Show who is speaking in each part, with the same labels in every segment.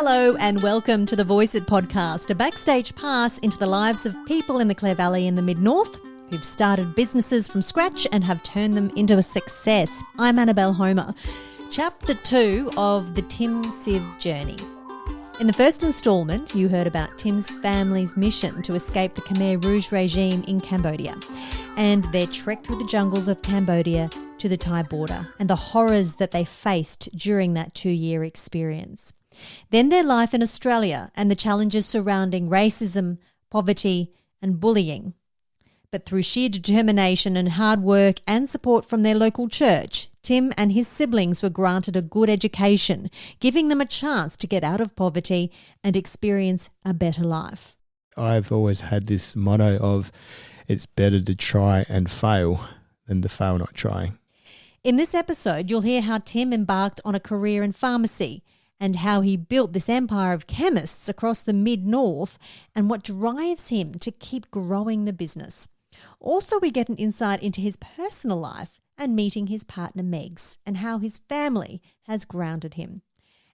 Speaker 1: Hello and welcome to the Voice It podcast, a backstage pass into the lives of people in the Clare Valley in the Mid-North who've started businesses from scratch and have turned them into a success. I'm Annabelle Homer. Chapter 2 of the Tim Siv journey. In the first instalment, you heard about Tim's family's mission to escape the Khmer Rouge regime in Cambodia and their trek through the jungles of Cambodia to the Thai border and the horrors that they faced during that 2-year experience. Then their life in Australia and the challenges surrounding racism, poverty and bullying. But through sheer determination and hard work and support from their local church, Tim and his siblings were granted a good education, giving them a chance to get out of poverty and experience a better life.
Speaker 2: I've always had this motto of it's better to try and fail than to fail not trying.
Speaker 1: In this episode, you'll hear how Tim embarked on a career in pharmacy and how he built this empire of chemists across the Mid-North and what drives him to keep growing the business. Also, we get an insight into his personal life and meeting his partner Megs and how his family has grounded him.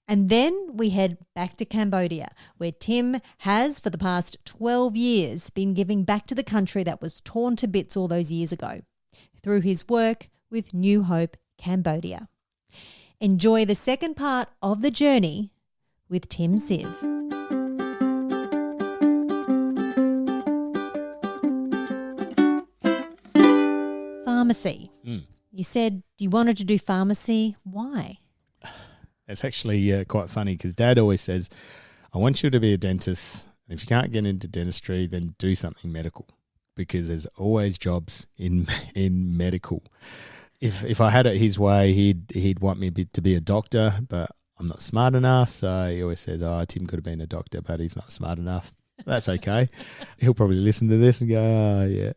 Speaker 1: And then we head back to Cambodia, where Tim has, for the past 12 years, been giving back to the country that was torn to bits all those years ago, through his work with New Hope Cambodia. Enjoy the second part of the journey with Tim Siv. Pharmacy. You said you wanted to do pharmacy. Why?
Speaker 2: It's actually quite funny because Dad always says, I want you to be a dentist. And if you can't get into dentistry, then do something medical because there's always jobs in medical. If I had it his way, he'd want me to be a doctor, but I'm not smart enough. So he always says, Tim could have been a doctor, but he's not smart enough. That's okay. He'll probably listen to this and go, yeah.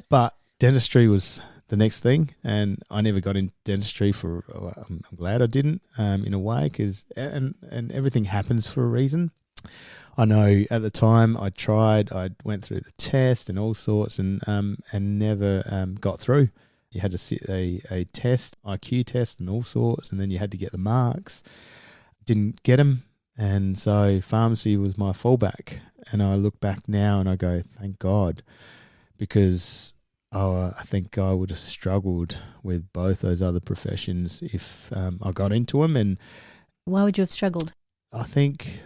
Speaker 2: But dentistry was the next thing, and I never got into dentistry I'm glad I didn't, in a way, because and everything happens for a reason. I know at the time I went through the test and all sorts, and never got through. You had to sit a test, IQ test and all sorts, and then you had to get the marks. Didn't get them, and so pharmacy was my fallback. And I look back now and I go, thank God, because I think I would have struggled with both those other professions if I got into them. And
Speaker 1: why would you have struggled?
Speaker 2: I think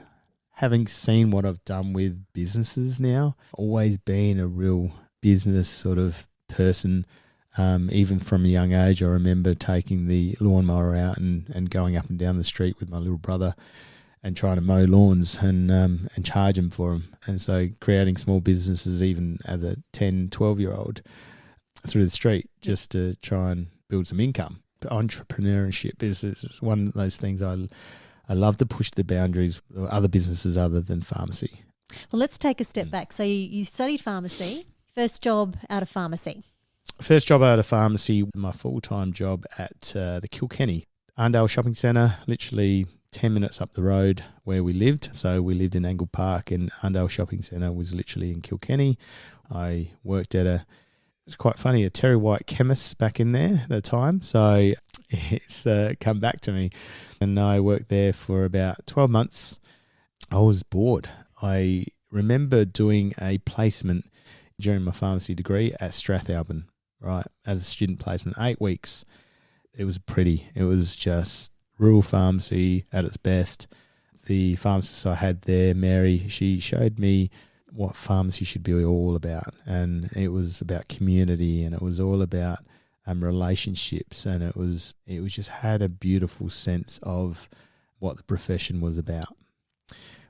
Speaker 2: having seen what I've done with businesses now, always been a real business sort of person. Even from a young age, I remember taking the lawnmower out and going up and down the street with my little brother and trying to mow lawns and charge them for them. And so creating small businesses even as a 10, 12-year-old through the street just to try and build some income. But entrepreneurship is one of those things I love to push the boundaries of other businesses other than pharmacy.
Speaker 1: Well, let's take a step back. So you studied pharmacy, first job out of pharmacy.
Speaker 2: First job out of pharmacy, my full-time job at the Kilkenny Arndale Shopping Centre, literally 10 minutes up the road where we lived. So we lived in Angle Park and Arndale Shopping Centre was literally in Kilkenny. I worked at it's quite funny, a Terry White chemists back in there at the time. So it's come back to me. And I worked there for about 12 months. I was bored. I remember doing a placement during my pharmacy degree at Strathalbyn, right, as a student placement, 8 weeks. It was pretty. It was just rural pharmacy at its best. The pharmacist I had there, Mary, she showed me what pharmacy should be all about. And it was about community, and it was all about relationships, and it was just had a beautiful sense of what the profession was about.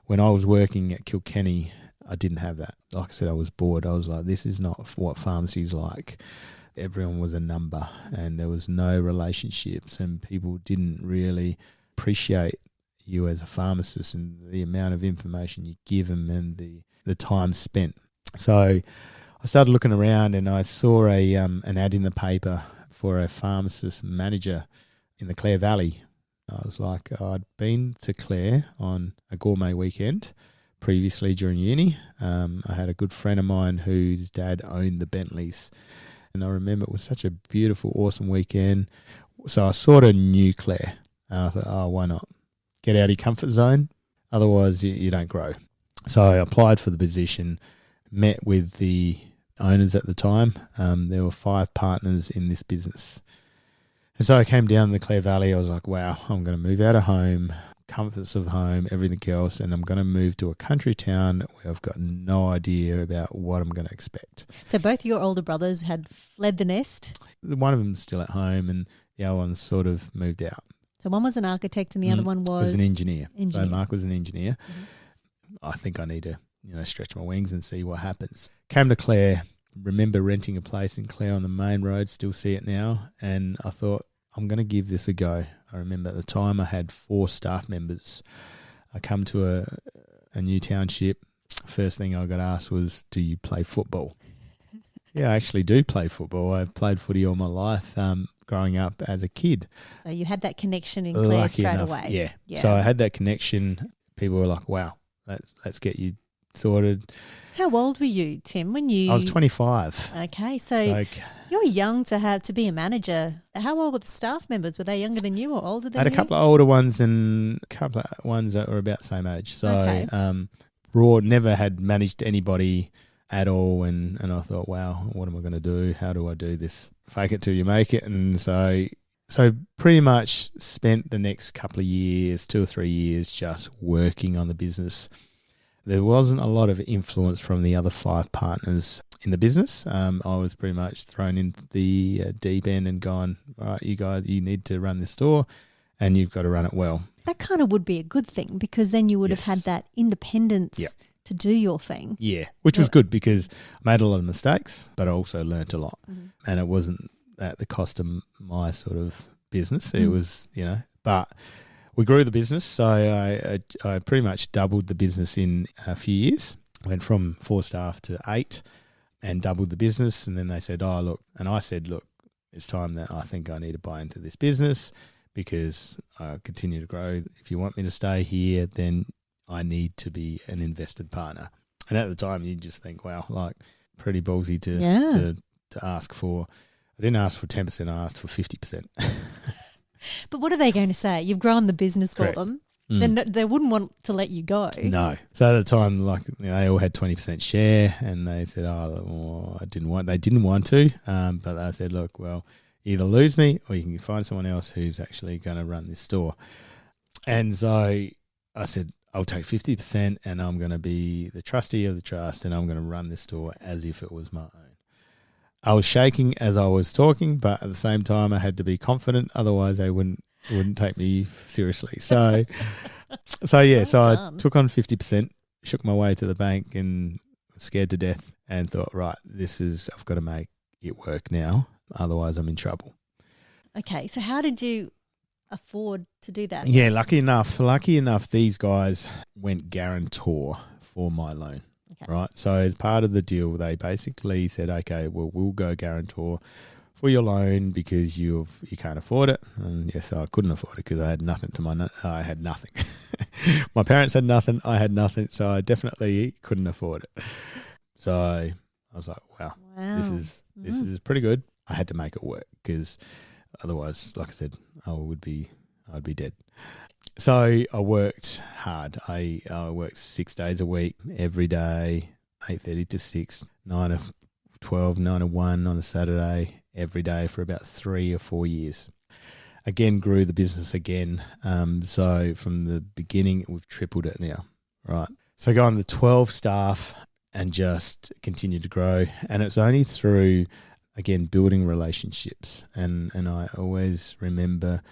Speaker 2: When I was working at Kilkenny, I didn't have that. Like I said, I was bored. I was like, this is not what pharmacy's like. Everyone was a number and there was no relationships, and people didn't really appreciate you as a pharmacist and the amount of information you give them and the time spent. So I started looking around and I saw an ad in the paper for a pharmacist manager in the Clare Valley. I was like, I'd been to Clare on a gourmet weekend previously during uni. I had a good friend of mine whose dad owned the Bentleys, and I remember it was such a beautiful, awesome weekend. So I sort of knew Clare. I thought, why not? Get out of your comfort zone. Otherwise, you don't grow. So I applied for the position, met with the owners at the time. There were 5 partners in this business. And so I came down the Clare Valley. I was like, wow, I'm going to move out of home, comforts of home, everything else, and I'm going to move to a country town where I've got no idea about what I'm going to expect.
Speaker 1: So both your older brothers had fled the nest?
Speaker 2: One of them's still at home and the other one's sort of moved out.
Speaker 1: So one was an architect and the other one was
Speaker 2: an engineer.
Speaker 1: engineer.
Speaker 2: So Mark was an engineer. I think I need to stretch my wings and see what happens. Came to Clare, remember renting a place in Clare on the main road, still see it now, and I thought, I'm going to give this a go. I remember at the time I had 4 staff members. I come to a new township. First thing I got asked was, do you play football? Yeah, I actually do play football. I've played footy all my life growing up as a kid.
Speaker 1: So you had that connection in Clare straight away.
Speaker 2: Yeah. So I had that connection. People were like, wow, let's get you sorted.
Speaker 1: How old were you, Tim, when you...
Speaker 2: I was 25.
Speaker 1: Okay, so you're young to be a manager. How old were the staff members? Were they younger than you or older than you?
Speaker 2: I had a couple of older ones and a couple of ones that were about the same age. So Raw never had managed anybody at all, and I thought, wow, what am I going to do? How do I do this? Fake it till you make it. And so pretty much spent the next couple of years, 2 or 3 years, just working on the business. There wasn't a lot of influence from the other 5 partners in the business. I was pretty much thrown into the deep end and gone, all right, you guys, you need to run this store and you've got to run it well.
Speaker 1: That kind of would be a good thing because then you would have had that independence to do your thing.
Speaker 2: Yeah, which was good because I made a lot of mistakes, but I also learnt a lot. Mm-hmm. And it wasn't at the cost of my sort of business. It was, but we grew the business. So I pretty much doubled the business in a few years. Went from 4 staff to 8 and doubled the business. And then they said, oh, look. And I said, look, it's time that I think I need to buy into this business because I continue to grow. If you want me to stay here, then I need to be an invested partner. And at the time, you just think, wow, like pretty ballsy to ask for. I didn't ask for 10%, I asked for 50%.
Speaker 1: But what are they going to say? You've grown the business for them. Then they wouldn't want to let you go.
Speaker 2: No. So at the time, they all had 20% share, and they said, they didn't want to, but they said, look, well, either lose me or you can find someone else who's actually going to run this store. And so I said, I'll take 50% and I'm going to be the trustee of the trust and I'm going to run this store as if it was my own. I was shaking as I was talking, but at the same time I had to be confident, otherwise they wouldn't take me seriously. So I took on 50%, shook my way to the bank and was scared to death and thought, right, I've got to make it work now, otherwise I'm in trouble.
Speaker 1: Okay, so how did you afford to do that?
Speaker 2: Yeah, lucky enough, these guys went guarantor for my loan. Okay. Right. So as part of the deal, they basically said, okay, well, we'll go guarantor for your loan because you can't afford it. And yes, I couldn't afford it because I had nothing I had nothing. My parents had nothing. I had nothing. So I definitely couldn't afford it. So I was like, wow. This is pretty good. I had to make it work because otherwise, like I said, I'd be dead. So I worked hard. I worked 6 days a week, every day, 8:30 to 6, 9 to 12, 9 to 1 on a Saturday, every day for about 3 or 4 years. Again, grew the business again. So from the beginning, we've tripled it now, right? So going to 12 staff and just continue to grow. And it's only through, again, building relationships. And I always remember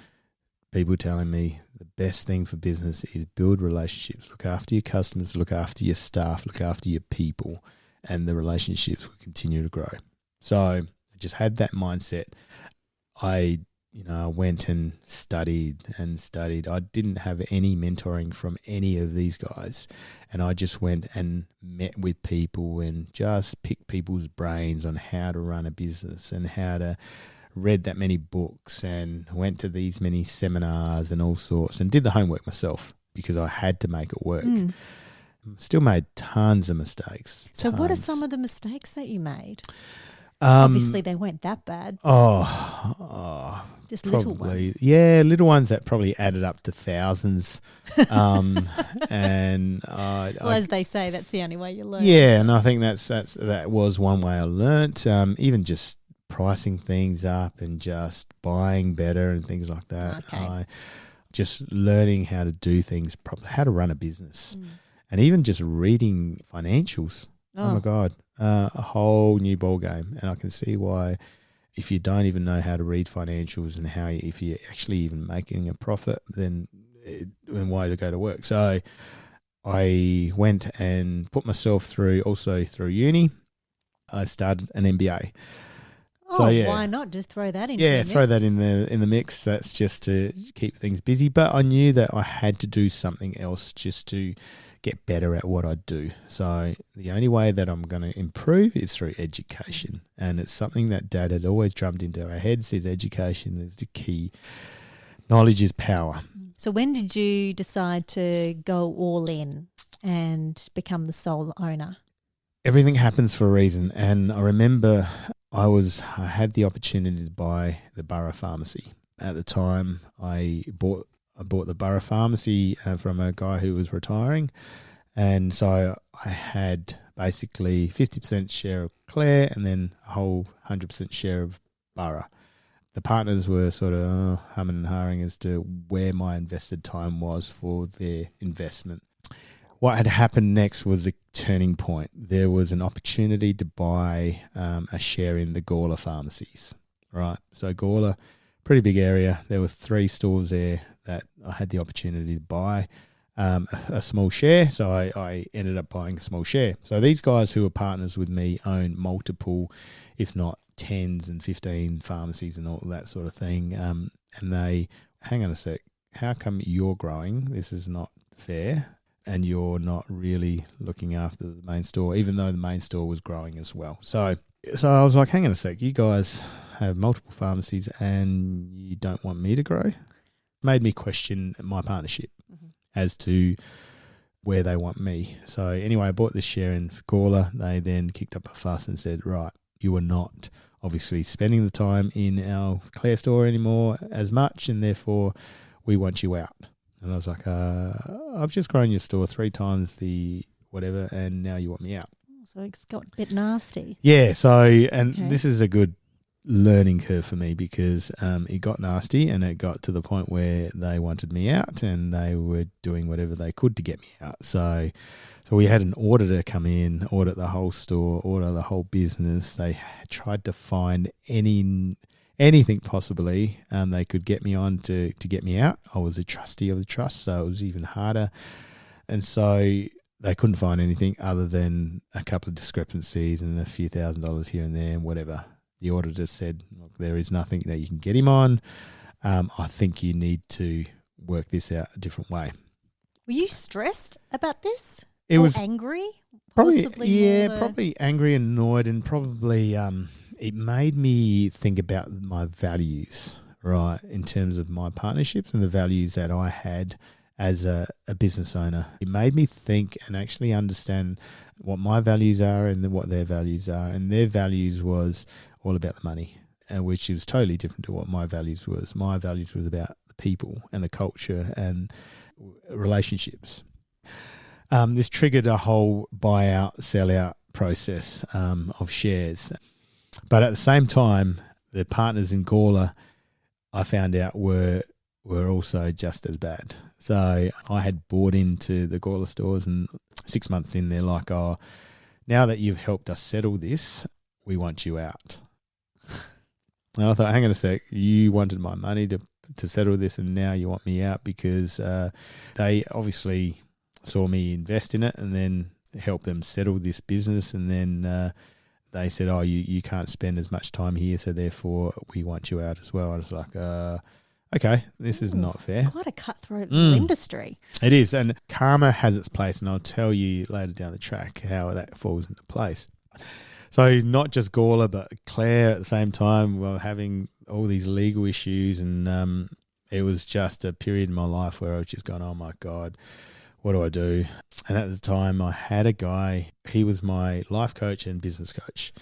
Speaker 2: people telling me the best thing for business is build relationships. Look after your customers, look after your staff, look after your people, and the relationships will continue to grow. So I just had that mindset. I went and studied. I didn't have any mentoring from any of these guys. And I just went and met with people and just picked people's brains on how to run a business and how to read that many books and went to these many seminars and all sorts and did the homework myself because I had to make it work. Still made tons of mistakes.
Speaker 1: So what are some of the mistakes that you made? Obviously they weren't that bad. Just little
Speaker 2: probably,
Speaker 1: ones.
Speaker 2: yeah, little ones that probably added up to thousands. And
Speaker 1: Well, as they say, that's the only way you learn.
Speaker 2: yeah, and I think that was one way I learnt. Even just pricing things up and just buying better and things like that.
Speaker 1: Okay.
Speaker 2: Just learning how to do things properly, how to run a business,
Speaker 1: Mm.
Speaker 2: and even just reading financials. Oh my God, a whole new ball game. And I can see why, if you don't even know how to read financials and if you're actually even making a profit, then why to go to work? So I went and put myself through uni. I started an MBA.
Speaker 1: Oh,
Speaker 2: So, yeah.
Speaker 1: Why not just throw that into
Speaker 2: Yeah,
Speaker 1: the mix?
Speaker 2: throw that in the mix. That's just to keep things busy. But I knew that I had to do something else just to get better at what I do. So the only way that I'm going to improve is through education. And it's something that Dad had always drummed into our heads, is education is the key. Knowledge is power.
Speaker 1: So when did you decide to go all in and become the sole owner?
Speaker 2: Everything happens for a reason. And I remember I had the opportunity to buy the Borough Pharmacy. At the time, I bought the Borough Pharmacy from a guy who was retiring. And so I had basically 50% share of Claire and then a whole 100% share of Borough. The partners were sort of humming and hawing as to where my invested time was for their investment. What had happened next was the turning point. There was an opportunity to buy a share in the Gawler pharmacies, right? So Gawler, pretty big area. There was 3 stores there that I had the opportunity to buy a small share. So I ended up buying a small share. So these guys who are partners with me own multiple, if not 10s and 15 pharmacies and all that sort of thing. And they, hang on a sec, how come you're growing? This is not fair. And you're not really looking after the main store, even though the main store was growing as well. So I was like, hang on a sec, you guys have multiple pharmacies and you don't want me to grow? Made me question my partnership as to where they want me. So anyway, I bought this share in Gawler. They then kicked up a fuss and said, right, you are not obviously spending the time in our Claire store anymore as much, and therefore we want you out. And I was like, I've just grown your store 3 times the whatever, and now you want me out.
Speaker 1: So it's got a bit nasty.
Speaker 2: Yeah, this is a good learning curve for me, because it got nasty and it got to the point where they wanted me out and they were doing whatever they could to get me out. So we had an auditor come in, audit the whole store, audit the whole business. They tried to find anything possibly they could get me on to get me out. I was a trustee of the trust, so it was even harder. And so they couldn't find anything other than a couple of discrepancies and a few $1,000s here and there and whatever. The auditor said, look, there is nothing that you can get him on. I think you need to work this out a different way.
Speaker 1: Were you stressed about this?
Speaker 2: It was
Speaker 1: angry?
Speaker 2: Probably angry, annoyed, and probably it made me think about my values, right, in terms of my partnerships and the values that I had as a business owner. It made me think and actually understand what my values are and what their values are. And their values was all about the money, which was totally different to what my values was. My values was about the people and the culture and relationships. This triggered a whole buyout, sellout process of shares. But at the same time, the partners in Gawler, I found out, were also just as bad. So I had bought into the Gawler stores, and 6 months in, they're like, oh, now that you've helped us settle this, we want you out. And I thought, hang on a sec, you wanted my money to settle this, and now you want me out, because they obviously saw me invest in it and then help them settle this business, and then they said, oh, you can't spend as much time here, so therefore we want you out as well. I was like, okay, this is not fair.
Speaker 1: Quite a cutthroat industry.
Speaker 2: It is, and karma has its place, and I'll tell you later down the track how that falls into place. So not just Gawler, but Claire at the same time were having all these legal issues, and it was just a period in my life where I was just going, oh my God, what do I do? And at the time I had a guy, he was my life coach and business coach.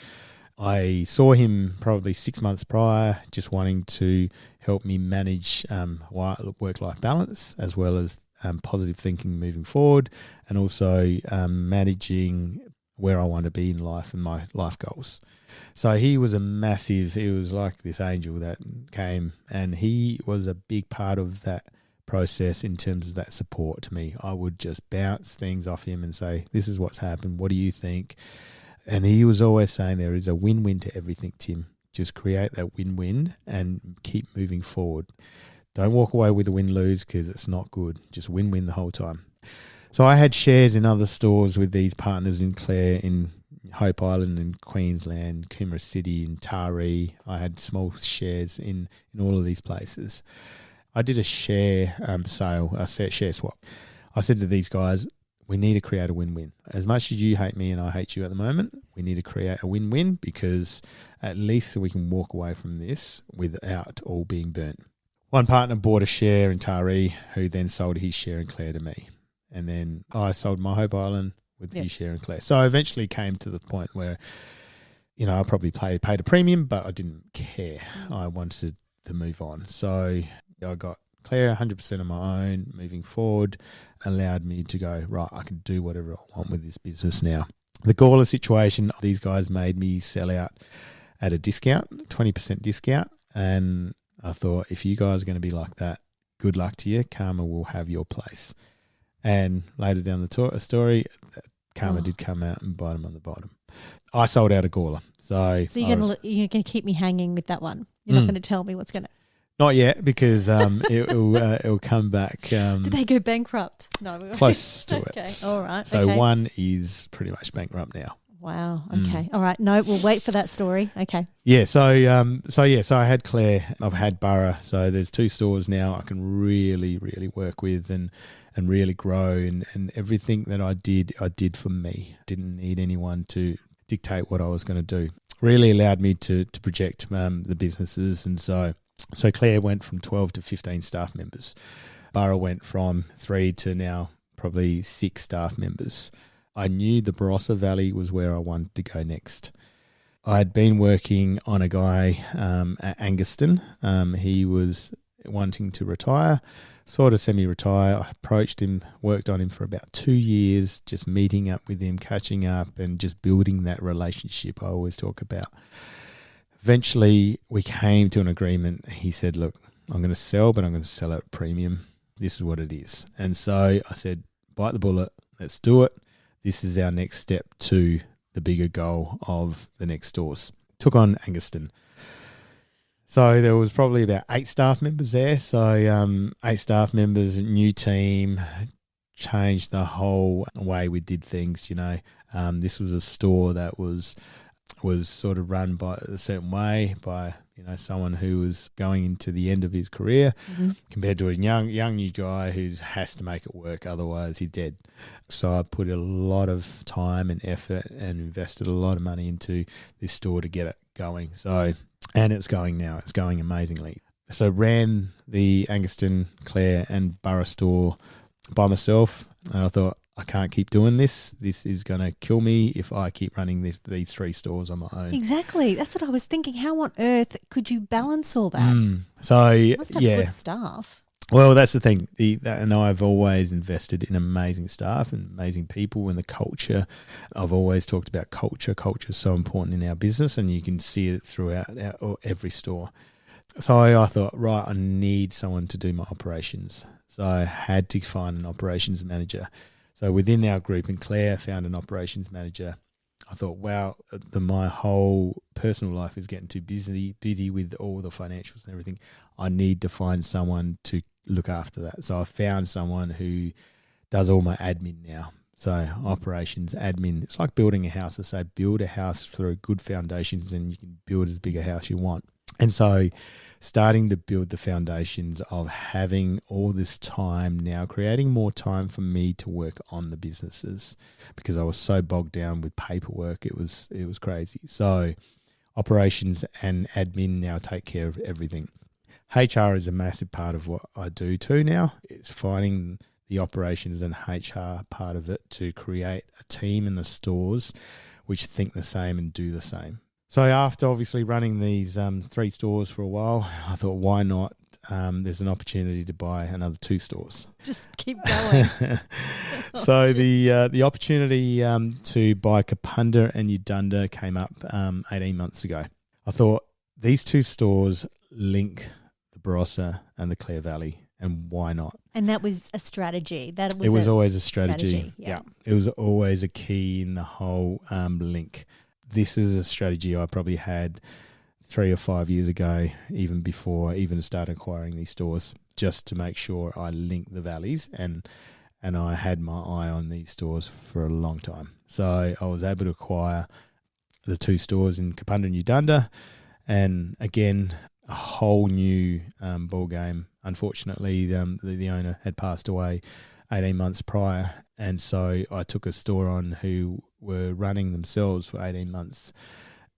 Speaker 2: I saw him probably 6 months prior, just wanting to help me manage work-life balance as well as positive thinking moving forward, and also managing where I want to be in life and my life goals. So he was he was like this angel that came, and he was a big part of that process in terms of that support to me. I would just bounce things off him and say, this is what's happened. What do you think? And he was always saying there is a win-win to everything, Tim. Just create that win-win and keep moving forward. Don't walk away with a win-lose because it's not good. Just win-win the whole time. So I had shares in other stores with these partners in Clare, in Hope Island in Queensland, Khmer City in Taree. I had small shares in all of these places. I did a share share swap. I said to these guys, we need to create a win-win. As much as you hate me and I hate you at the moment, we need to create a win-win, because at least we can walk away from this without all being burnt. One partner bought a share in Taree, who then sold his share in Clare to me. And then I sold my Hope Island with his share in Clare. So I eventually came to the point where, I probably paid a premium, but I didn't care. I wanted to move on. So I got Clare 100% on my own moving forward, allowed me to go, right, I can do whatever I want with this business now. The Gawler situation, these guys made me sell out at a discount, 20% discount. And I thought, if you guys are going to be like that, good luck to you. Karma will have your place. And later down the story, Karma did come out and bite them on the bottom. I sold out a Gawler. So
Speaker 1: you're going to keep me hanging with that one. You're not going to tell me what's going to...
Speaker 2: Not yet, because it'll come back.
Speaker 1: Did they go bankrupt? No.
Speaker 2: Close to
Speaker 1: okay.
Speaker 2: it.
Speaker 1: All right.
Speaker 2: So one is pretty much bankrupt now.
Speaker 1: Wow. Okay. All right. No, we'll wait for that story. Okay.
Speaker 2: Yeah. So I had Clare. I've had Borough. So there's 2 stores now I can really, really work with and really grow. And everything that I did for me. Didn't need anyone to dictate what I was going to do. Really allowed me to project the businesses. And so Clare went from 12 to 15 staff members. Borough went from 3 to now probably 6 staff members. I knew the Barossa Valley was where I wanted to go next. I had been working on a guy at Anguston. He was wanting to retire, sort of semi-retire. I approached him, worked on him for about 2 years, just meeting up with him, catching up and just building that relationship I always talk about. Eventually, we came to an agreement. He said, look, I'm going to sell, but I'm going to sell at premium. This is what it is. And so I said, bite the bullet. Let's do it. This is our next step to the bigger goal of the next stores. Took on Anguston. So there was probably about 8 staff members there. So 8 staff members, new team, changed the whole way we did things. This was a store that was sort of run by a certain way by someone who was going into the end of his career, compared to a young new guy who has to make it work, otherwise he's dead. So I put a lot of time and effort and invested a lot of money into this store to get it going. So, and it's going now. It's going amazingly. So ran the Anguston, Clare and Borough store by myself, and I thought, I can't keep doing this. This is going to kill me if I keep running these 3 stores on my own.
Speaker 1: Exactly. That's what I was thinking. How on earth could you balance all that?
Speaker 2: So,
Speaker 1: you must have good staff.
Speaker 2: Well, that's the thing. And I've always invested in amazing staff and amazing people and the culture. I've always talked about culture. Culture is so important in our business, and you can see it throughout every store. So I thought, right, I need someone to do my operations. So I had to find an operations manager. So within our group in Clare, found an operations manager. I thought, wow, my whole personal life is getting too busy with all the financials and everything. I need to find someone to look after that. So I found someone who does all my admin now. So operations, admin. It's like building a house. I say build a house through good foundations and you can build as big a house you want. And so starting to build the foundations of having all this time now, creating more time for me to work on the businesses because I was so bogged down with paperwork. It was crazy. So operations and admin now take care of everything. HR is a massive part of what I do too now. It's finding the operations and HR part of it to create a team in the stores which think the same and do the same. So after obviously running these 3 stores for a while, I thought, why not? There's an opportunity to buy another 2 stores.
Speaker 1: Just keep going.
Speaker 2: So the opportunity to buy Kapunda and Udunda came up 18 months ago. I thought these 2 stores link the Barossa and the Clare Valley, and why not?
Speaker 1: And that was a strategy.
Speaker 2: It was always a strategy.
Speaker 1: Yeah.
Speaker 2: It was always a key in the whole link. This is a strategy I probably had 3 or 5 years ago, even before I even started acquiring these stores, just to make sure I link the valleys, and I had my eye on these stores for a long time. So I was able to acquire the 2 stores in Kapunda and Udunda, and again, a whole new ball game. Unfortunately, the owner had passed away 18 months prior, and so I took a store on who were running themselves for 18 months.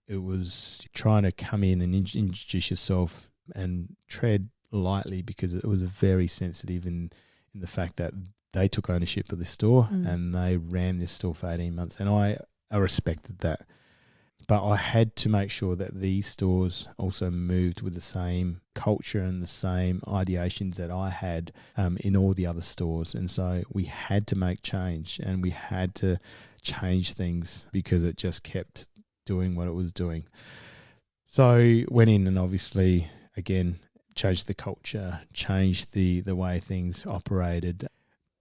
Speaker 2: It was trying to come in and introduce yourself and tread lightly, because it was very sensitive in the fact that they took ownership of the store and they ran this store for 18 months, and I respected that. But I had to make sure that these stores also moved with the same culture and the same ideations that I had in all the other stores. And so we had to make change, and we had to change things because it just kept doing what it was doing. So went in and obviously, again, changed the culture, changed the way things operated.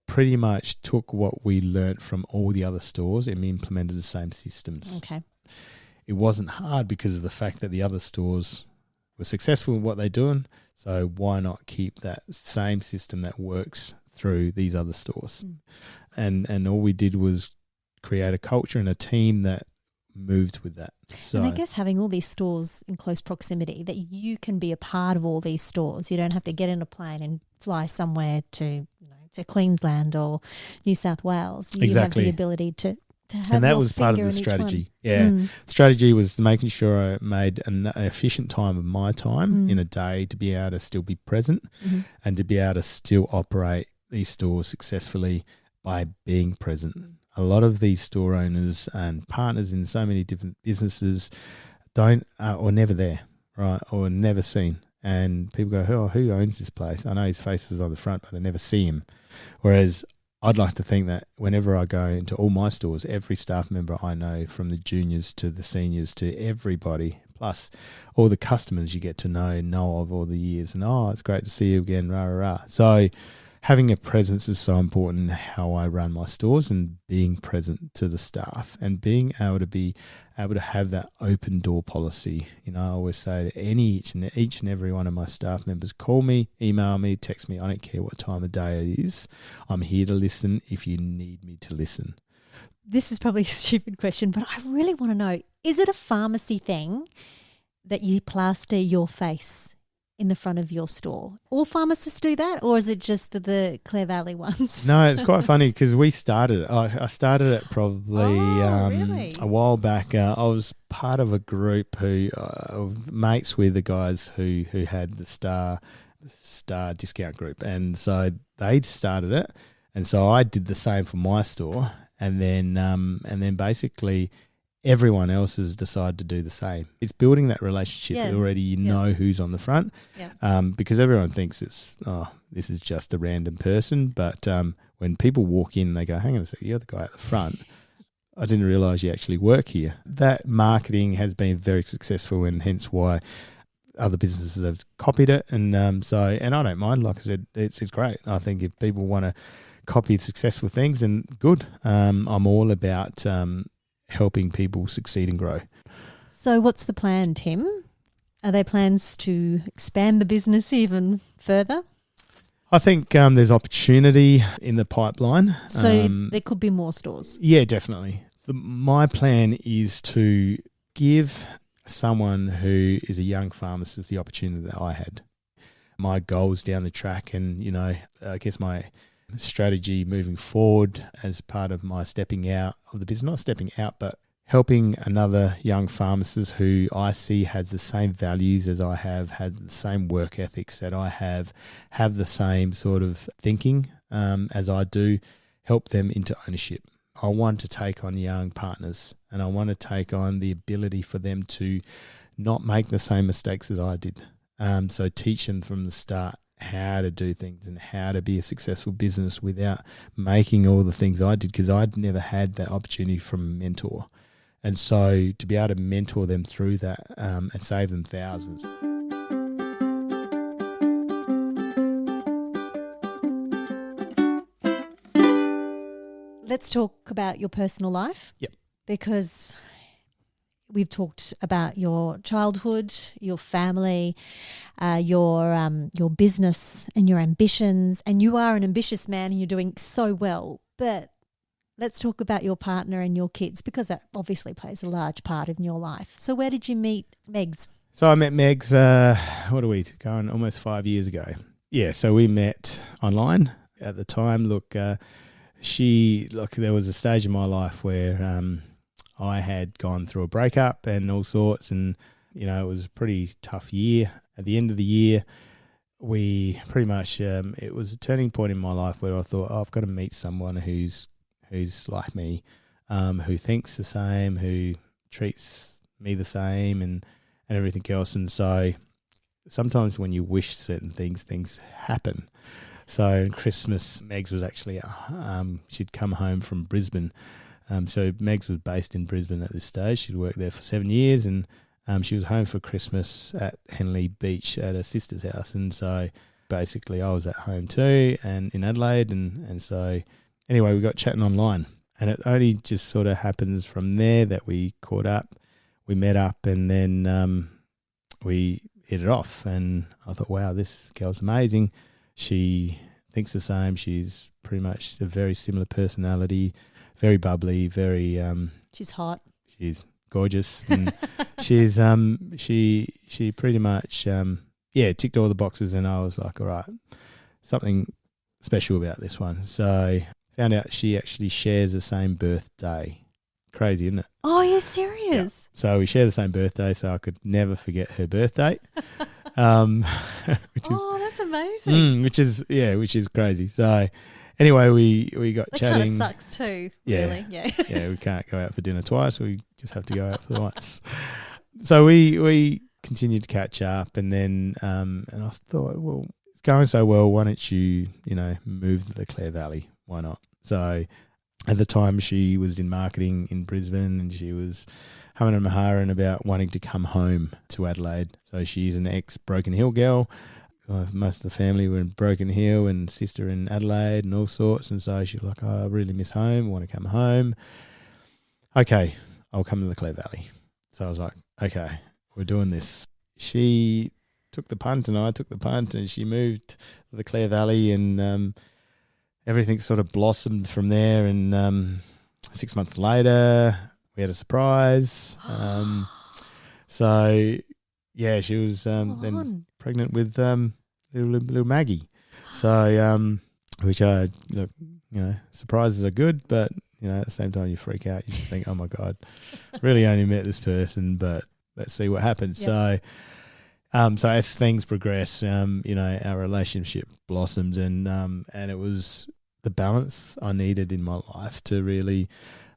Speaker 2: Pretty much took what we learnt from all the other stores and implemented the same systems.
Speaker 1: Okay.
Speaker 2: It wasn't hard because of the fact that the other stores were successful in what they're doing. So why not keep that same system that works through these other stores? And all we did was create a culture and a team that moved with that. So,
Speaker 1: and I guess having all these stores in close proximity, that you can be a part of all these stores. You don't have to get in a plane and fly somewhere to Queensland or New South Wales. You have the ability to have, and that was part of the
Speaker 2: strategy. Strategy was making sure I made an efficient time of my time in a day to be able to still be present and to be able to still operate these stores successfully by being present. A lot of these store owners and partners in so many different businesses don't or never there, right, or never seen. And people go, oh, who owns this place? I know his face is on the front, but I never see him. Whereas I'd like to think that whenever I go into all my stores, every staff member I know, from the juniors to the seniors to everybody, plus all the customers you get to know of all the years. And, oh, it's great to see you again, rah, rah, rah. So having a presence is so important in how I run my stores, and being present to the staff and being able to have that open door policy. You know, I always say to each and every one of my staff members, call me, email me, text me. I don't care what time of day it is. I'm here to listen if you need me to listen.
Speaker 1: This is probably a stupid question, but I really want to know, is it a pharmacy thing that you plaster your face in the front of your store? All pharmacists do that, or is it just the Clare Valley ones?
Speaker 2: No, it's quite funny because we started it. I started it probably
Speaker 1: really?
Speaker 2: a while back. I was part of a group who mates with the guys who had the Star discount group, and so they'd started it, and so I did the same for my store, and then basically everyone else has decided to do the same. It's building that relationship.
Speaker 1: Yeah.
Speaker 2: Already you know who's on the front, because everyone thinks this is just a random person. But when people walk in, they go, hang on a second, you're the guy at the front. I didn't realise you actually work here. That marketing has been very successful, and hence why other businesses have copied it. And I don't mind. Like I said, it's great. I think if people want to copy successful things, then good. I'm all about helping people succeed and grow.
Speaker 1: So what's the plan, Tim? Are there plans to expand the business even further?
Speaker 2: I think there's opportunity in the pipeline.
Speaker 1: So there could be more stores?
Speaker 2: Yeah, definitely. My plan is to give someone who is a young pharmacist the opportunity that I had. My goals down the track, and, I guess my strategy moving forward as part of my stepping out of the business, not stepping out, but helping another young pharmacist who I see has the same values as I have, had the same work ethics that I have the same sort of thinking as I do, help them into ownership. I want to take on young partners, and I want to take on the ability for them to not make the same mistakes as I did. So teach them from the start how to do things and how to be a successful business without making all the things I did, because I'd never had that opportunity from a mentor. And so to be able to mentor them through that and save them thousands.
Speaker 1: Let's talk about your personal life.
Speaker 2: Yep.
Speaker 1: Because we've talked about your childhood, your family, your business and your ambitions, and you are an ambitious man and you're doing so well. But let's talk about your partner and your kids, because that obviously plays a large part in your life. So where did you meet Megs?
Speaker 2: So I met Megs, going almost 5 years ago. Yeah, so we met online at the time. There was a stage in my life where I had gone through a breakup and all sorts, and it was a pretty tough year. At the end of the year, we pretty much it was a turning point in my life where I thought, I've got to meet someone who's like me, who thinks the same, who treats me the same, and everything else. And so sometimes when you wish certain things happen. So Christmas, Megs was actually she'd come home from Brisbane. So Megs was based in Brisbane at this stage. She'd worked there for 7 years, and she was home for Christmas at Henley Beach at her sister's house. And so basically I was at home too, and in Adelaide. And so anyway, we got chatting online, and it only just sort of happens from there that we caught up, we met up, and then we hit it off. And I thought, wow, this girl's amazing. She thinks the same. She's pretty much a very similar personality, very bubbly, very
Speaker 1: she's hot.
Speaker 2: She's gorgeous, and she's she pretty much ticked all the boxes. And I was like, all right, something special about this one. So found out she actually shares the same birthday. Crazy, isn't it?
Speaker 1: Oh, you're serious?
Speaker 2: Yeah. So we share the same birthday, so I could never forget her birthday.
Speaker 1: That's amazing.
Speaker 2: Which is crazy. So anyway, we got
Speaker 1: that
Speaker 2: chatting.
Speaker 1: That kind of sucks too, really. Yeah.
Speaker 2: Yeah, we can't go out for dinner twice. We just have to go out for once. So we continued to catch up, and then and I thought, well, it's going so well. Why don't you move to the Clare Valley? Why not? So at the time, she was in marketing in Brisbane, and she was having a maharan about wanting to come home to Adelaide. So she's an ex-Broken Hill girl. Most of the family were in Broken Hill, and sister in Adelaide and all sorts. And so she was like, I really miss home. I want to come home. Okay, I'll come to the Clare Valley. So I was like, okay, we're doing this. She took the punt and I took the punt, and she moved to the Clare Valley, and everything sort of blossomed from there. And 6 months later, we had a surprise. So yeah, she was then pregnant with little Maggie. So which surprises are good, but at the same time you freak out. You just think, oh my God, really only met this person, but let's see what happens. Yep. So as things progress, our relationship blossoms, and it was the balance I needed in my life to really.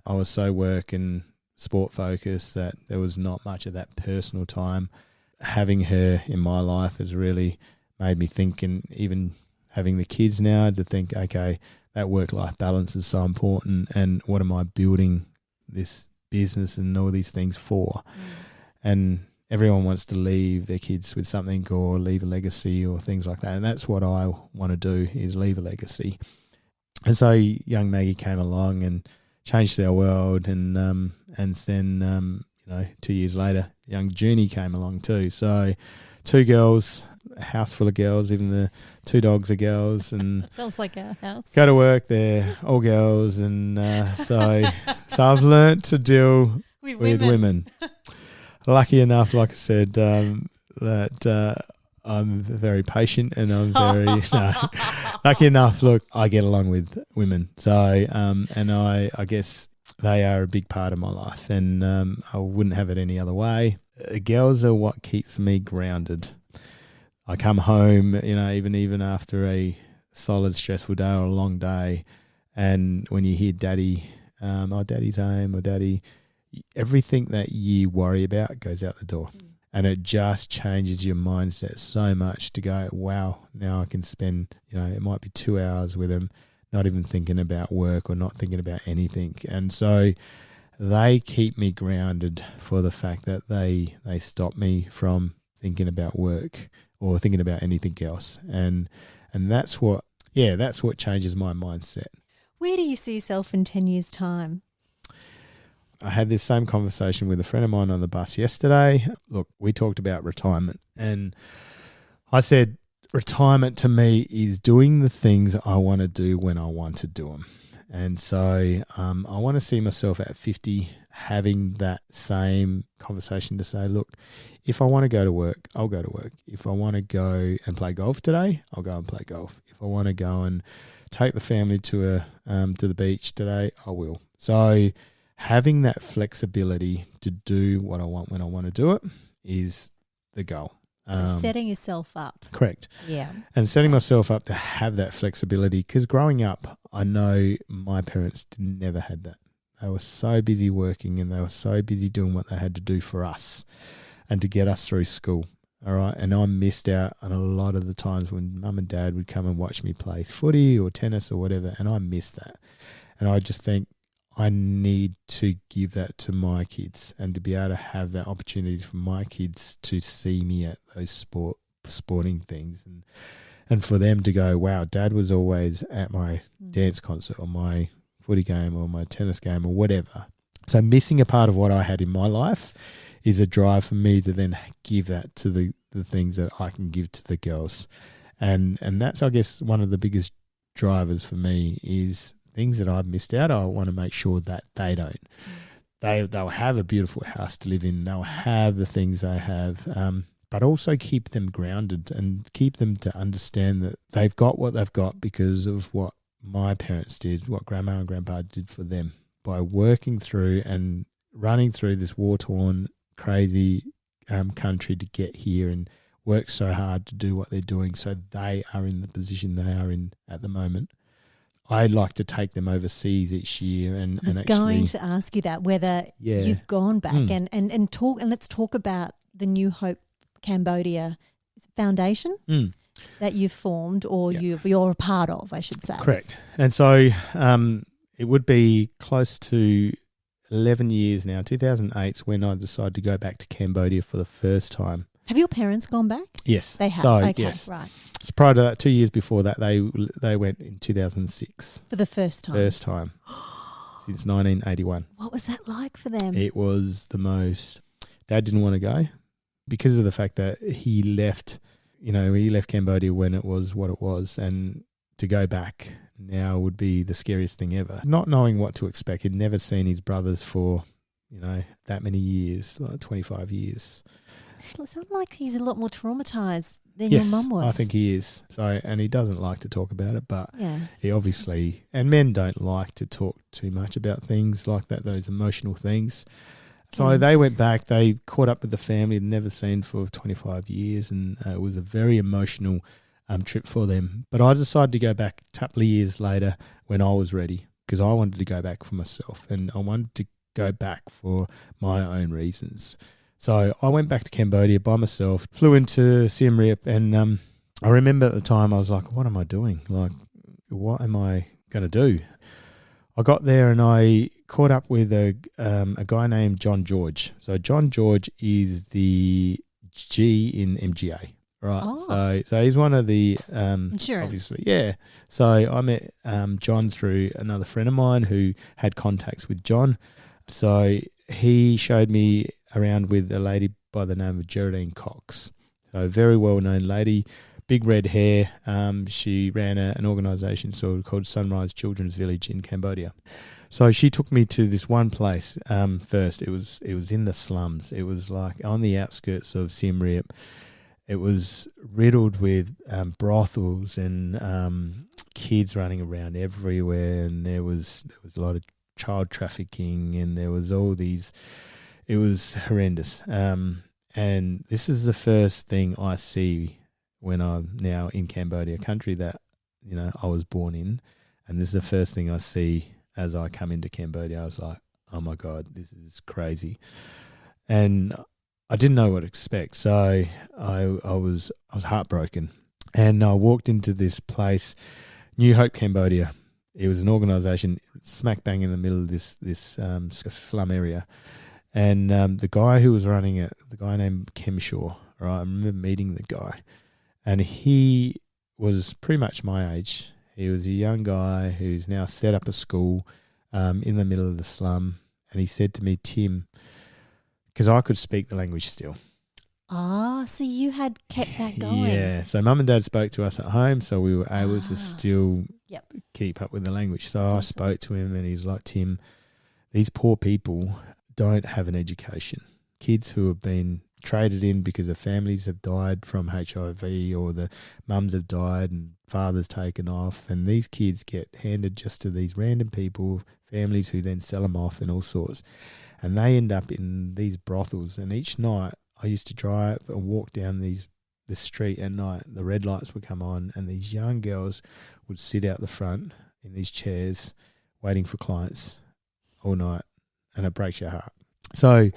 Speaker 2: I was so work and sport focused that there was not much of that personal time. Having her in my life has really made me think, and even having the kids now, to think, okay, that work-life balance is so important, and what am I building this business and all these things for? And everyone wants to leave their kids with something or leave a legacy or things like that, and that's what I want to do, is leave a legacy. And so young Maggie came along and changed our world, and then 2 years later, young Junie came along too. So 2 girls, a house full of girls, even the 2 dogs are girls. And
Speaker 1: sounds like our house.
Speaker 2: Go to work, they're all girls, and so I've learnt to deal with women. Lucky enough, like I said, that I'm very patient, and I'm very lucky enough. Look, I get along with women, so and I guess they are a big part of my life, and I wouldn't have it any other way. Girls are what keeps me grounded. I come home, even after a solid, stressful day or a long day, and when you hear Daddy Oh, daddy's home, or daddy, everything that you worry about goes out the door. And it just changes your mindset so much to go, wow, now I can spend, it might be 2 hours with them, not even thinking about work or not thinking about anything. And so they keep me grounded for the fact that they stop me from thinking about work or thinking about anything else. And that's what changes my mindset.
Speaker 1: Where do you see yourself in 10 years' time?
Speaker 2: I had this same conversation with a friend of mine on the bus yesterday. Look, we talked about retirement, and I said retirement to me is doing the things I want to do when I want to do them. And so I want to see myself at 50 having that same conversation to say, look, if I want to go to work, I'll go to work. If I want to go and play golf today, I'll go and play golf. If I want to go and take the family to the beach today, I will. So having that flexibility to do what I want when I want to do it is the goal.
Speaker 1: So setting yourself up.
Speaker 2: Correct.
Speaker 1: Yeah.
Speaker 2: And setting myself up to have that flexibility, because growing up, I know my parents never had that. They were so busy working, and they were so busy doing what they had to do for us and to get us through school. All right. And I missed out on a lot of the times when mum and dad would come and watch me play footy or tennis or whatever. And I missed that. And I just think I need to give that to my kids, and to be able to have that opportunity for my kids to see me at those sporting things, and for them to go, wow, dad was always at my dance concert or my footy game or my tennis game or whatever. So missing a part of what I had in my life is a drive for me to then give that to the things that I can give to the girls. And that's, I guess, one of the biggest drivers for me is things that I've missed out. I want to make sure that they don't. They'll have a beautiful house to live in. They'll have the things they have, but also keep them grounded and keep them to understand that they've got what they've got because of what my parents did, what grandma and grandpa did for them by working through and running through this war-torn, crazy country to get here and work so hard to do what they're doing so they are in the position they are in at the moment. I'd like to take them overseas each year and
Speaker 1: I was going to ask you that, whether you've gone back and talk, and let's talk about the new Hope Cambodia Foundation that you've formed, or you're a part of, I should say.
Speaker 2: Correct. And so it would be close to 11 years now. 2008 is when I decided to go back to Cambodia for the first time.
Speaker 1: Have your parents gone back?
Speaker 2: Yes.
Speaker 1: They have?
Speaker 2: So,
Speaker 1: okay,
Speaker 2: yes.
Speaker 1: Right.
Speaker 2: So prior to that, 2 years before that, they went in 2006.
Speaker 1: For the first time?
Speaker 2: First time since 1981.
Speaker 1: What was that like for them?
Speaker 2: It was the most... Dad didn't want to go because of the fact that he left Cambodia when it was what it was, and to go back now would be the scariest thing ever. Not knowing what to expect. He'd never seen his brothers for, that many years, like 25 years.
Speaker 1: It sounds like he's a lot more traumatised than
Speaker 2: Yes,
Speaker 1: your mum was.
Speaker 2: I think he is. So, and he doesn't like to talk about it, but he obviously, and men don't like to talk too much about things like that, those emotional things. So they went back, they caught up with the family they'd never seen for 25 years, and it was a very emotional trip for them. But I decided to go back a couple of years later when I was ready, because I wanted to go back for myself, and I wanted to go back for my own reasons. So I went back to Cambodia by myself, flew into Siem Reap, and I remember at the time I was like, what am I doing? Like, what am I going to do? I got there and I caught up with a guy named John George. So John George is the G in MGA, right? Oh. So he's one of the
Speaker 1: insurance.
Speaker 2: Obviously, yeah. So I met John through another friend of mine who had contacts with John. So he showed me around with a lady by the name of Geraldine Cox. So a very well-known lady, big red hair. She ran an organisation called Sunrise Children's Village in Cambodia. So she took me to this one place. First, it was in the slums. It was like on the outskirts of Siem Reap. It was riddled with brothels and kids running around everywhere, and there was a lot of child trafficking, and there was all these. It was horrendous. And this is the first thing I see when I'm now in Cambodia, a country that I was born in, and this is the first thing I see as I come into Cambodia. I was like, oh my God, this is crazy. And I didn't know what to expect. So I was heartbroken. And I walked into this place, New Hope Cambodia. It was an organisation smack bang in the middle of this slum area. And the guy who was running it, the guy named Khmer Rouge, right? I remember meeting the guy. And he was pretty much my age. He was a young guy who's now set up a school in the middle of the slum. And he said to me, Tim, because I could speak the language still.
Speaker 1: Ah, so you had kept that going.
Speaker 2: Yeah. So mum and dad spoke to us at home, so we were able to still keep up with the language. So I spoke to him and he's like, Tim, these poor people don't have an education. Kids who have been traded in because their families have died from HIV or the mums have died and fathers taken off, and these kids get handed just to these random people, families who then sell them off and all sorts. And they end up in these brothels, and each night I used to drive and walk down the street at night. The red lights would come on and these young girls would sit out the front in these chairs waiting for clients all night, and it breaks your heart. So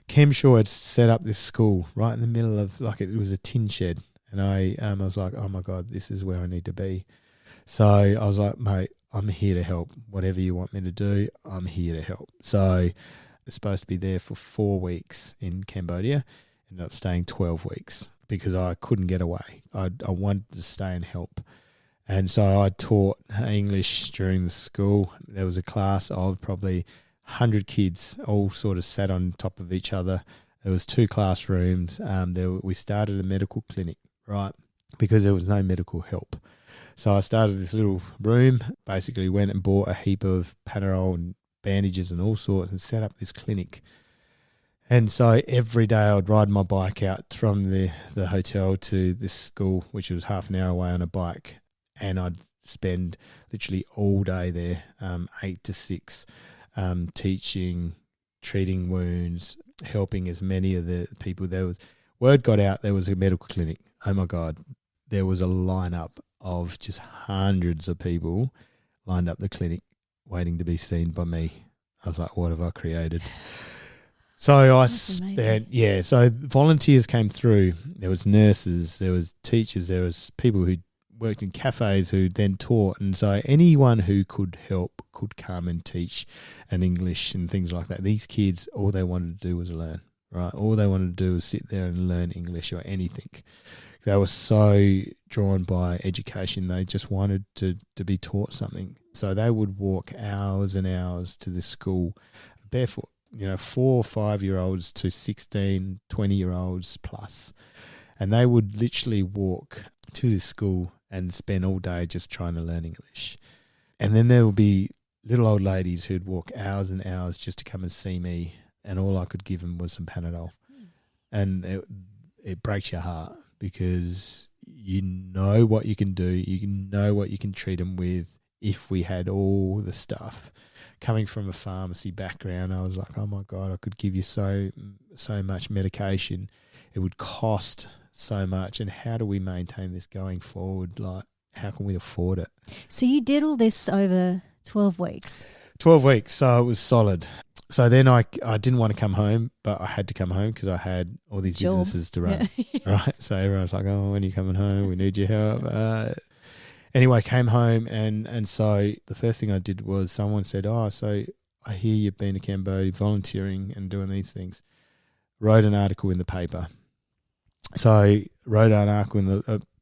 Speaker 2: Khmer Rouge had set up this school right in the middle of, like, it was a tin shed, and I was like, oh my God, this is where I need to be. So I was like, mate, I'm here to help. Whatever you want me to do, I'm here to help. So I was supposed to be there for 4 weeks in Cambodia. Ended up staying 12 weeks because I couldn't get away. I wanted to stay and help. And so I taught English during the school. There was a class of probably 100 kids all sort of sat on top of each other. There was 2 classrooms. We started a medical clinic, right, because there was no medical help. So I started this little room, basically went and bought a heap of Panadol and bandages and all sorts and set up this clinic. And so every day I would ride my bike out from the hotel to this school, which was half an hour away on a bike, and I'd spend literally all day there, 8 to 6, teaching, treating wounds, helping as many of the people. Word got out there was a medical clinic. Oh my God, there was a lineup of just hundreds of people lined up the clinic waiting to be seen by me. I was like, what have I created? So so volunteers came through. There was nurses, there was teachers, there was people who worked in cafes who then taught. And so anyone who could help could come and teach and English and things like that. These kids, all they wanted to do was learn, right? All they wanted to do was sit there and learn English or anything. They were so drawn by education. They just wanted to be taught something. So they would walk hours and hours to this school barefoot. 4 or 5-year-olds to 16, 20-year-olds plus. And they would literally walk to this school and spend all day just trying to learn English. And then there would be little old ladies who'd walk hours and hours just to come and see me, and all I could give them was some Panadol. And it breaks your heart because you know what you can do, you know what you can treat them with. If we had all the stuff. Coming from a pharmacy background, I was like, oh my God, I could give you so much medication. It would cost so much. And how do we maintain this going forward? Like, how can we afford it?
Speaker 1: So you did all this over 12 weeks?
Speaker 2: 12 weeks, so it was solid. So then I didn't want to come home, but I had to come home because I had all these businesses to run, right? So everyone was like, oh, when are you coming home? We need your help. Anyway, came home and so the first thing I did was someone said, oh, so I hear you've been to Cambodia volunteering and doing these things. Wrote an article in the paper. So wrote an article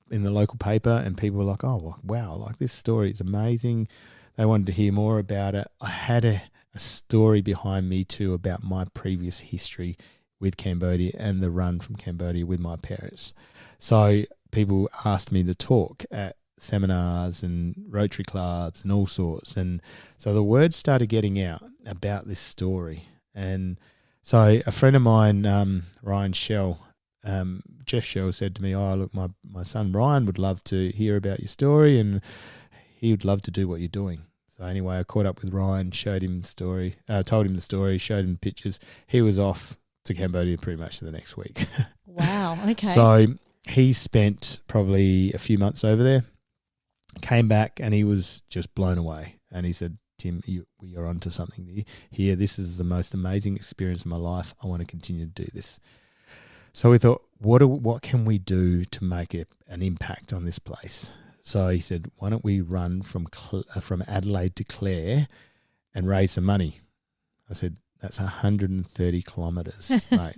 Speaker 2: in the local paper, and people were like, oh, wow, like this story is amazing. They wanted to hear more about it. I had a story behind me too about my previous history with Cambodia and the run from Cambodia with my parents. So people asked me to talk at seminars and Rotary clubs and all sorts, and so the word started getting out about this story. And so a friend of mine, Ryan Shell, Jeff Shell, said to me, oh look, my son Ryan would love to hear about your story and he would love to do what you're doing. So anyway, I caught up with Ryan, showed him the story, told him the story, showed him pictures. He was off to Cambodia pretty much the next week.
Speaker 1: Wow, okay.
Speaker 2: So he spent probably a few months over there. Came back and he was just blown away. And he said, Tim, we are onto something here. This is the most amazing experience of my life. I want to continue to do this. So we thought, what can we do to make an impact on this place? So he said, why don't we run from Adelaide to Clare and raise some money? I said, that's 130 kilometres, mate.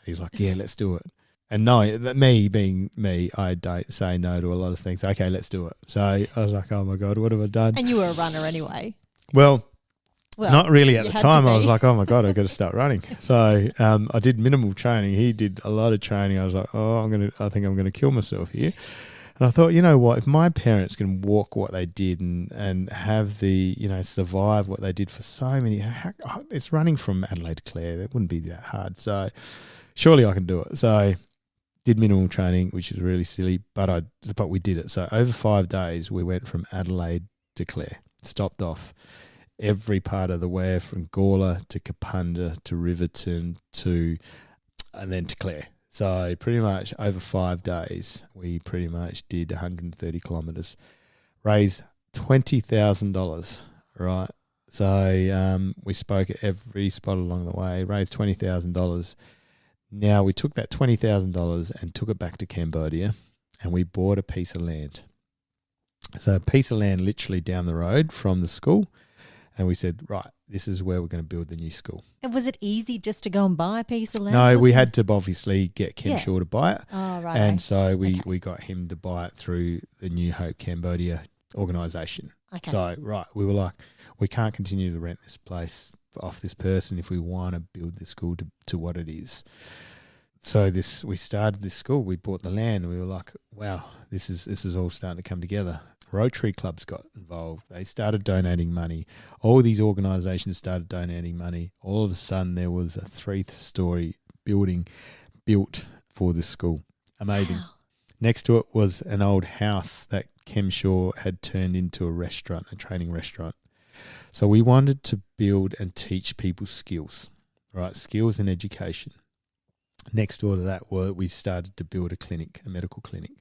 Speaker 2: He's like, yeah, let's do it. And knowing that me being me, I don't say no to a lot of things. Okay, let's do it. So I was like, oh my God, what have I done?
Speaker 1: And you were a runner anyway.
Speaker 2: Well, not really at the time. I was like, oh my God, I've got to start running. So I did minimal training. He did a lot of training. I was like, I think I'm going to kill myself here. And I thought, you know what, if my parents can walk what they did and have survive what they did for so many, it's running from Adelaide to Clare. That wouldn't be that hard. So surely I can do it. So did minimal training, which is really silly, but we did it. So over 5 days, we went from Adelaide to Clare, stopped off every part of the way from Gawler to Kapunda to Riverton and then to Clare. So pretty much over 5 days, we pretty much did 130 kilometres, raised $20,000, right? So we spoke at every spot along the way, raised $20,000. Now we took that $20,000 and took it back to Cambodia, and we bought a piece of land. So a piece of land literally down the road from the school, and we said, right, this is where we're going to build the new school.
Speaker 1: And was it easy just to go and buy a piece of land?
Speaker 2: No, we had to obviously get Ken Shaw to buy it.
Speaker 1: Oh, right.
Speaker 2: And so we got him to buy it through the new Hope Cambodia organisation.
Speaker 1: Okay.
Speaker 2: So, right, we were like, we can't continue to rent this place off this person if we want to build the school to what it is. So we started this school. We bought the land, and we were like, wow, this is all starting to come together. Rotary clubs got involved. They started donating money. All these organisations started donating money. All of a sudden, there was a 3-story building built for this school. Amazing. Wow. Next to it was an old house that Kem Shaw had turned into a restaurant, a training restaurant. So we wanted to build and teach people skills, right? Skills and education. Next door to that, we started to build a medical clinic.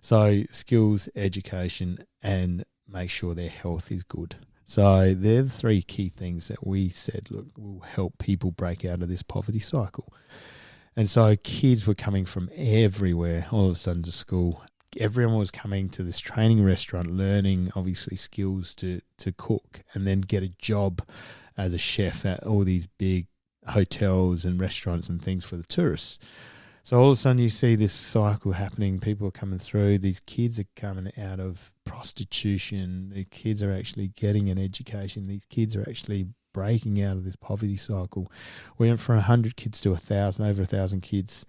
Speaker 2: So skills, education, and make sure their health is good. So they're the 3 key things that we said, look, will help people break out of this poverty cycle. And so kids were coming from everywhere all of a sudden to school. Everyone was coming to this training restaurant, learning obviously skills to cook and then get a job as a chef at all these big hotels and restaurants and things for the tourists. So all of a sudden you see this cycle happening. People are coming through. These kids are coming out of prostitution. The kids are actually getting an education. These kids are actually breaking out of this poverty cycle. We went from 100 kids to 1,000, over 1,000 kids.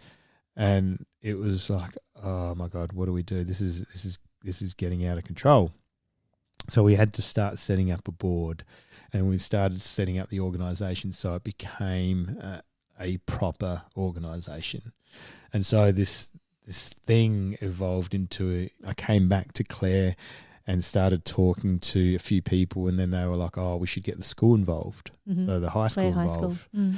Speaker 2: And it was like, oh my God, what do we do? This is getting out of control. So we had to start setting up a board, and we started setting up the organisation so it became a proper organisation. And so this thing evolved into I came back to Clare and started talking to a few people, and then they were like, oh, we should get the school involved. Mm-hmm. So the high school
Speaker 1: Clare
Speaker 2: involved.
Speaker 1: High School. Mm.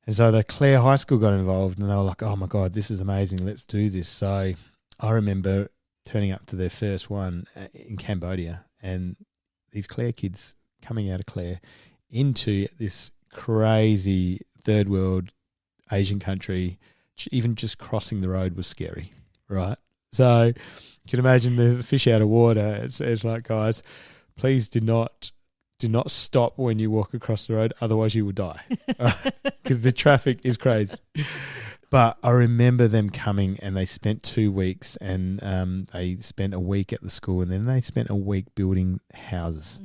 Speaker 2: And so the Clare High School got involved, and they were like, oh my God, this is amazing. Let's do this. So I remember turning up to their first one in Cambodia, and these Clare kids coming out of Clare into this crazy third world Asian country, even just crossing the road was scary, right? So you can imagine there's a fish out of water. It's like, guys, please do not stop when you walk across the road, otherwise you will die, because the traffic is crazy. But I remember them coming, and they spent 2 weeks, and they spent a week at the school, and then they spent a week building houses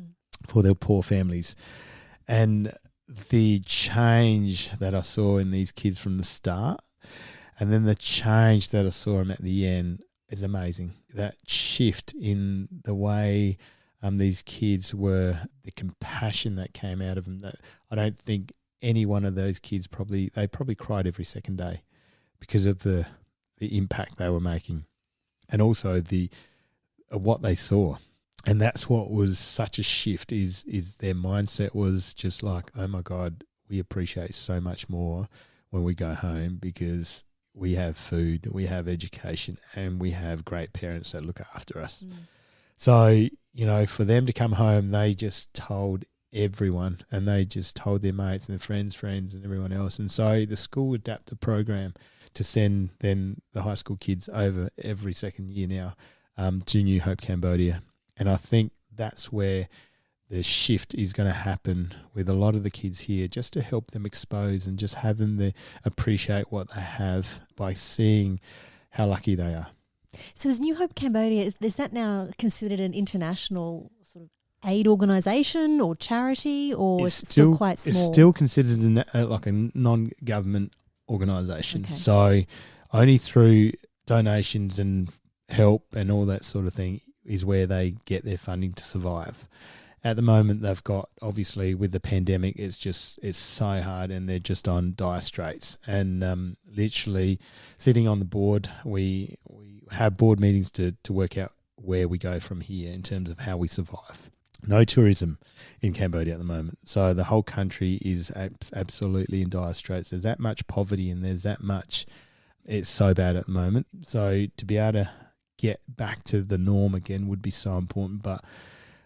Speaker 2: for their poor families. And the change that I saw in these kids from the start, and then the change that I saw them at the end, is amazing. That shift in the way these kids were, the compassion that came out of them. That I don't think any one of those kids probably cried every second day because of the impact they were making, and also the what they saw. And that's what was such a shift, is their mindset was just like, oh my God, we appreciate so much more when we go home because we have food, we have education, and we have great parents that look after us. So for them to come home, they just told everyone, and they just told their mates and their friends and everyone else. And so the school adapted a program to send then the high school kids over every second year now to New Hope Cambodia. And I think that's where the shift is going to happen with a lot of the kids here, just to help them expose and just have them to appreciate what they have by seeing how lucky they are.
Speaker 1: So is New Hope Cambodia, is that now considered an international sort of aid organisation or charity, or is it still quite small?
Speaker 2: It's still considered like a non-government organisation.
Speaker 1: Okay.
Speaker 2: So only through donations and help and all that sort of thing is where they get their funding to survive. At the moment, they've got, obviously, with the pandemic, it's so hard, and they're just on dire straits. And literally sitting on the board, we have board meetings to work out where we go from here in terms of how we survive. No tourism in Cambodia at the moment. So the whole country is absolutely in dire straits. There's that much poverty, and there's that much, it's so bad at the moment. So to be able to get back to the norm again would be so important. But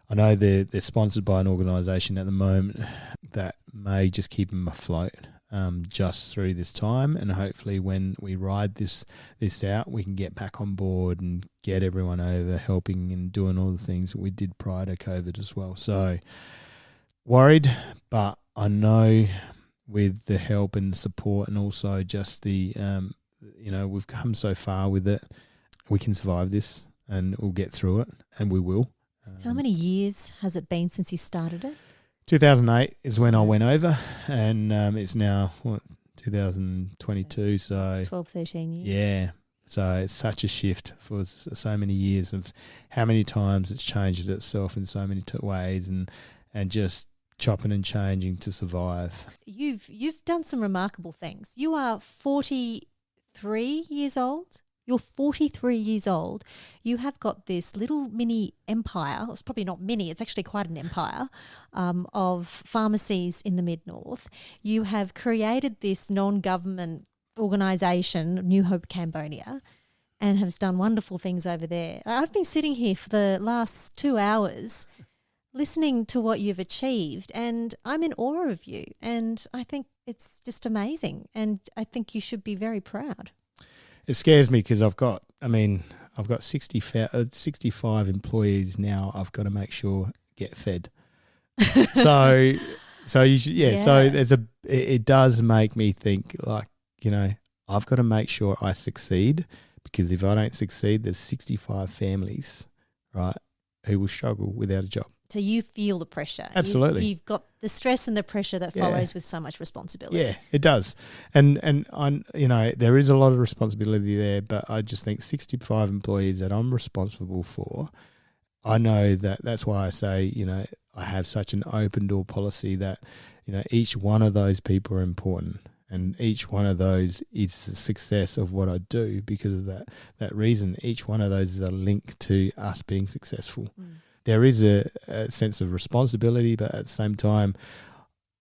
Speaker 2: I know they're sponsored by an organisation at the moment that may just keep them afloat just through this time, and hopefully when we ride this out, we can get back on board and get everyone over, helping and doing all the things that we did prior to COVID as well. So worried, but I know with the help and the support, and also just the we've come so far with it, we can survive this and we'll get through it, and we will.
Speaker 1: How many years has it been since you started it?
Speaker 2: 2008 is when I went over, and it's now, 2022, so
Speaker 1: 12, 13 years.
Speaker 2: Yeah, so it's such a shift for so many years of how many times it's changed itself in so many ways, and just chopping and changing to survive.
Speaker 1: You've done some remarkable things. You are 43 years old. You're 43 years old. You have got this little mini empire. It's probably not mini. It's actually quite an empire of pharmacies in the Mid-North. You have created this non-government organisation, New Hope Cambodia, and have done wonderful things over there. I've been sitting here for the last 2 hours listening to what you've achieved, and I'm in awe of you. And I think it's just amazing, and I think you should be very proud.
Speaker 2: It scares me because I've got 65 employees now. I've got to make sure get fed. So you should, yeah. So it does make me think, like, I've got to make sure I succeed, because if I don't succeed, there's 65 families, right, who will struggle without a job.
Speaker 1: So you feel the pressure.
Speaker 2: Absolutely.
Speaker 1: You've got the stress and the pressure that follows with so much responsibility.
Speaker 2: Yeah, it does. And there is a lot of responsibility there, but I just think 65 employees that I'm responsible for, I know that's why I say, I have such an open door policy that, each one of those people are important, and each one of those is the success of what I do because of that reason. Each one of those is a link to us being successful. There is a sense of responsibility, but at the same time,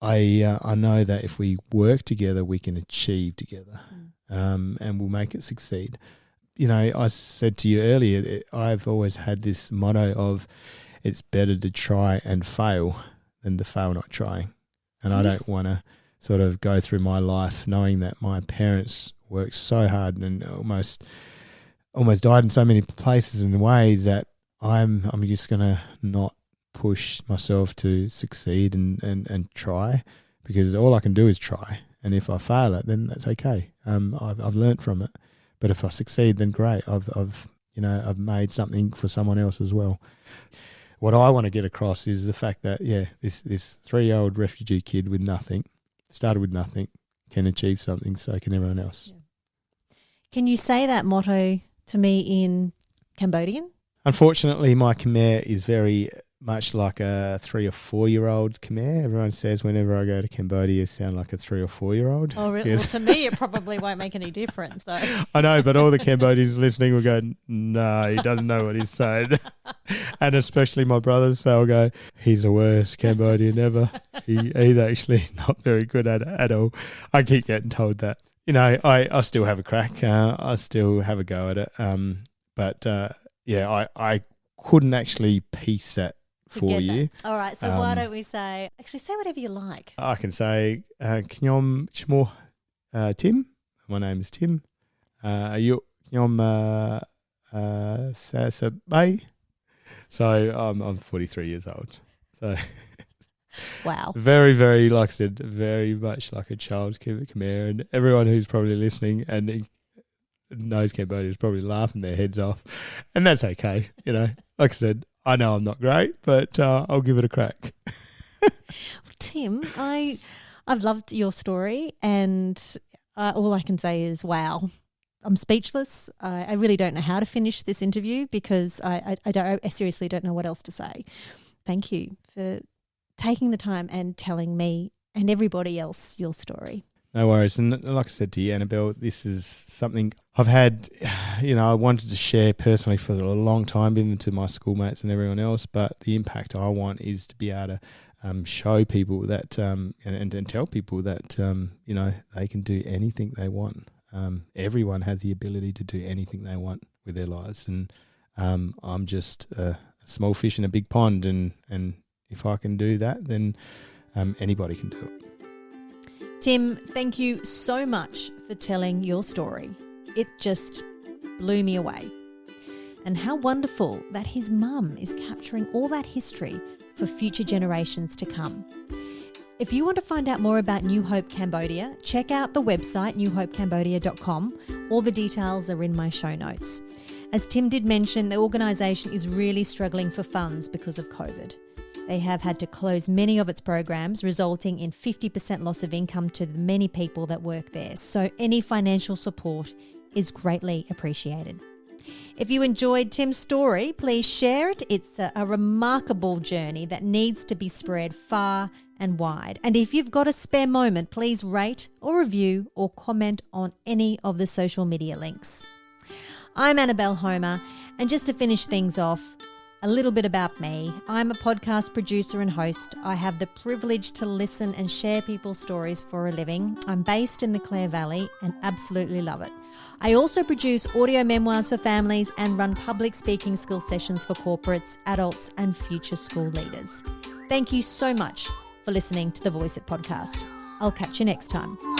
Speaker 2: I know that if we work together, we can achieve together, and we'll make it succeed. I said to you earlier, I've always had this motto of, it's better to try and fail than to fail not trying. And I don't want to sort of go through my life knowing that my parents worked so hard and almost died in so many places and ways that I'm just going to not push myself to succeed and try, because all I can do is try. And if I fail it, then that's okay. I've learnt from it. But if I succeed, then great. I've made something for someone else as well. What I want to get across is the fact that, this 3-year-old refugee kid with nothing, started with nothing, can achieve something, so can everyone else.
Speaker 1: Yeah. Can you say that motto to me in Cambodian?
Speaker 2: Unfortunately, my Khmer is very much like a 3 or 4-year-old Khmer. Everyone says whenever I go to Cambodia, you sound like a 3 or 4-year-old.
Speaker 1: Oh, really? Well, to me, it probably won't make any difference. So.
Speaker 2: I know, but all the Cambodians listening will go, no, he doesn't know what he's saying. And especially my brothers, they'll go, he's the worst Cambodian ever. He's actually not very good at it at all. I keep getting told that. I still have a crack. I still have a go at it. I couldn't actually piece that for you.
Speaker 1: All right, so why don't we say whatever you like.
Speaker 2: I can say, Knyom Chmo Tim. My name is Tim. You Knyom Sasa Bay. So I'm 43 years old. So
Speaker 1: wow.
Speaker 2: Very, very, like I said, very much like a child Khmer. And everyone who's probably listening and knows Cambodia is probably laughing their heads off. And that's okay. You know, like I said, I know I'm not great, but I'll give it a crack.
Speaker 1: Tim, I've loved your story, and all I can say is, wow. I'm speechless. I really don't know how to finish this interview because I seriously don't know what else to say. Thank you for taking the time and telling me and everybody else your story.
Speaker 2: No worries. And like I said to you, Annabelle, this is something I've had, I wanted to share personally for a long time, even to my schoolmates and everyone else. But the impact I want is to be able to show people that and tell people that, they can do anything they want. Everyone has the ability to do anything they want with their lives. And I'm just a small fish in a big pond. And if I can do that, then anybody can do it.
Speaker 1: Tim, thank you so much for telling your story. It just blew me away. And how wonderful that his mum is capturing all that history for future generations to come. If you want to find out more about New Hope Cambodia, check out the website newhopecambodia.com. All the details are in my show notes. As Tim did mention, the organisation is really struggling for funds because of COVID. They have had to close many of its programs, resulting in 50% loss of income to the many people that work there. So any financial support is greatly appreciated. If you enjoyed Tim's story, please share it. It's a remarkable journey that needs to be spread far and wide. And if you've got a spare moment, please rate or review or comment on any of the social media links. I'm Annabelle Homer, and just to finish things off, a little bit about me. I'm a podcast producer and host. I have the privilege to listen and share people's stories for a living. I'm based in the Khmer Valley and absolutely love it. I also produce audio memoirs for families and run public speaking skill sessions for corporates, adults, and future school leaders. Thank you so much for listening to the Voice It podcast. I'll catch you next time.